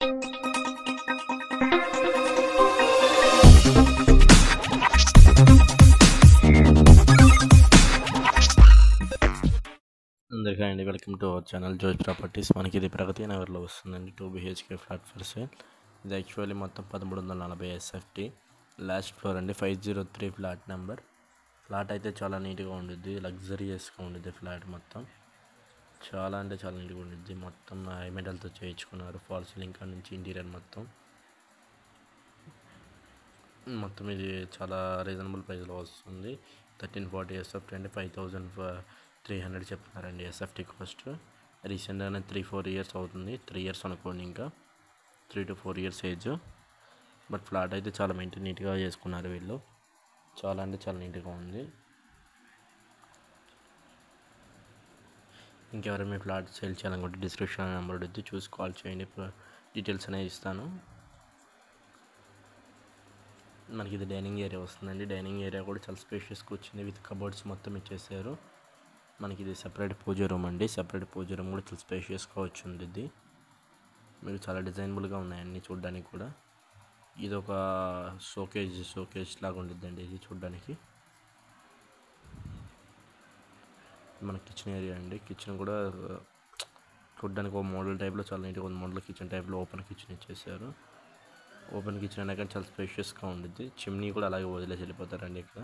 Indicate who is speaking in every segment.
Speaker 1: అందరికీ అండి, welcome to our channel జోష్ ప్రాపర్టీస్. మనకి ఇది ప్రగతి నగర్లో వస్తుందండి. 2 BHK ఫ్లాట్ ఫర్ సేల్. ఇది యాక్చువల్లీ మొత్తం 1340 SFT లాస్ట్ ఫ్లోర్ అండి. 503 ఫ్లాట్ నెంబర్. ఫ్లాట్ అయితే చాలా నీట్గా ఉండిద్ది, లగ్జరియస్గా ఉండిద్ది. ఫ్లాట్ మొత్తం చాలా అంటే చాలా నీట్గా ఉండిద్ది. మొత్తం ఐమెటల్తో చేయించుకున్నారు. ఫాల్ సీలింగ్ కాడ నుంచి ఇంటీరియర్ మొత్తం ఇది చాలా రీజనబుల్ ప్రైస్లో వస్తుంది. 1340 SFT అంటే 5300 చెప్తున్నారండి SFT కాస్ట్. రీసెంట్గానే 3-4 ఇయర్స్ అవుతుంది. 3 ఇయర్స్ అనుకోండి, ఇంకా 3 to 4 years age. But flat అయితే చాలా నీట్గా చేసుకున్నారు వీళ్ళు. చాలా అంటే చాలా నీట్గా ఉంది. ఇంకెవరైనా మీ ఫ్లాట్ సేల్ చేయాలనుకుంటే డిస్క్రిప్షన్ నెంబర్ ఉంటుంది, చూసి కాల్ చేయండి. డీటెయిల్స్ అనేవి ఇస్తాను. మనకి ఇది డైనింగ్ ఏరియా వస్తుందండి. డైనింగ్ ఏరియా కూడా చాలా స్పేషియస్గా వచ్చింది. విత్ కబోర్డ్స్ మొత్తం ఇచ్చేసారు. మనకి ఇది సెపరేట్ పూజ రూమ్ అండి. సెపరేట్ పూజ రూమ్ కూడా చాలా స్పేషియస్గా వచ్చింది. ఇది మీకు చాలా డిజైనబుల్గా ఉన్నాయి అన్నీ చూడడానికి కూడా. ఇది ఒక షోకేజ్ లాగా ఉండిద్దండి ఇది చూడడానికి. మన కిచెన్ ఏరియా అండి. కిచెన్ కూడా చూడడానికి ఒక మోడల్ టైప్లో చాలా నీట్గా ఉంది. మోడల్ కిచెన్ టైప్లో ఓపెన్ కిచెన్ ఇచ్చేసారు. ఓపెన్ కిచెన్ అయినా కానీ చాలా స్పేషియస్గా ఉండిద్ది. చిమ్నీ కూడా అలాగే వదిలేసి వెళ్ళిపోతారండి ఇక్కడ.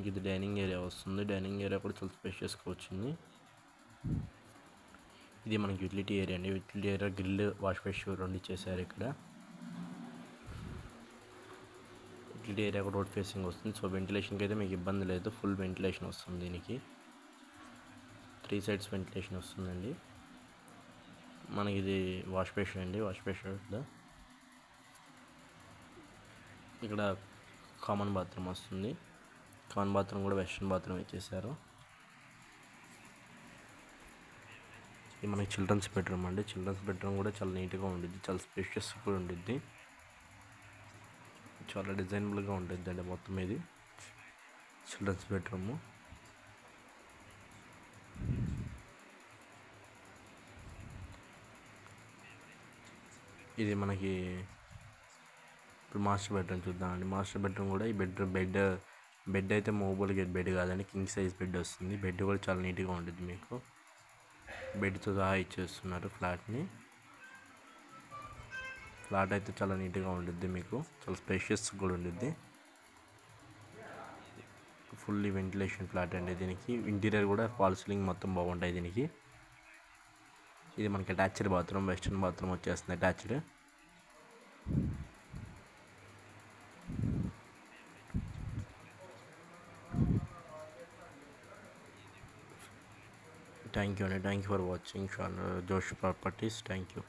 Speaker 1: ఇది డైనింగ్ ఏరియా వస్తుంది. డైనింగ్ ఏరియా కూడా చాలా స్పేషియస్గా వచ్చింది. ఇది మనకి యూటిలిటీ ఏరియా అండి. Utility area grill, wash basin రెండు ఇచ్చేసారు ఇక్కడ. యూటిలిటీ ఏరియా కూడా రోడ్ ఫేసింగ్ వస్తుంది. సో వెంటిలేషన్కి అయితే మీకు ఇబ్బంది లేదు. ఫుల్ వెంటిలేషన్ వస్తుంది దీనికి. 3 sides వెంటిలేషన్ వస్తుందండి. మనకి ఇది వాష్ బేసిన్ అండి. వాష్ బేసిన్ ఇక్కడ కామన్ బాత్రూమ్ వస్తుంది. కామన్ బాత్రూమ్ కూడా వెస్ట్రన్ బాత్రూమ్ ఇచ్చేసారు. ఇది మనకి చిల్డ్రన్స్ బెడ్రూమ్ అండి. చిల్డ్రన్స్ బెడ్రూమ్ కూడా చాలా నీట్గా ఉండిద్ది, చాలా స్పేషియస్గా కూడా ఉండిద్ది. చాలా డిజైనబుల్గా ఉంటుంది అండి మొత్తం ఇది చిల్డ్రన్స్ బెడ్రూమ్. ఇది మనకి ఇప్పుడు మాస్టర్ బెడ్రూమ్ చూద్దామండి. మాస్టర్ బెడ్రూమ్ కూడా ఈ బెడ్ అయితే మూవబుల్ బెడ్ కాదండి, కింగ్ సైజ్ బెడ్ వస్తుంది. బెడ్ కూడా చాలా నీట్గా ఉంటుంది. మీకు బెడ్తో సహా ఇచ్చేస్తున్నారు ఫ్లాట్ని. ఫ్లాట్ అయితే చాలా నీట్గా ఉంటుంది. మీకు చాలా స్పేషియస్ కూడా ఉంటుంది. ఫుల్లీ వెంటిలేషన్ ఫ్లాట్ అండి దీనికి. ఇంటీరియర్ కూడా ఫాల్ సీలింగ్ మొత్తం బాగుంటాయి దీనికి. ఇది మనకి అటాచ్డ్ బాత్రూమ్, వెస్ట్రన్ బాత్రూమ్ వచ్చేస్తుంది అటాచ్డ్. థ్యాంక్ యూ అండి. థ్యాంక్ యూ ఫర్ వాచింగ్ జోష్ ప్రాపర్టీస్. Thank you.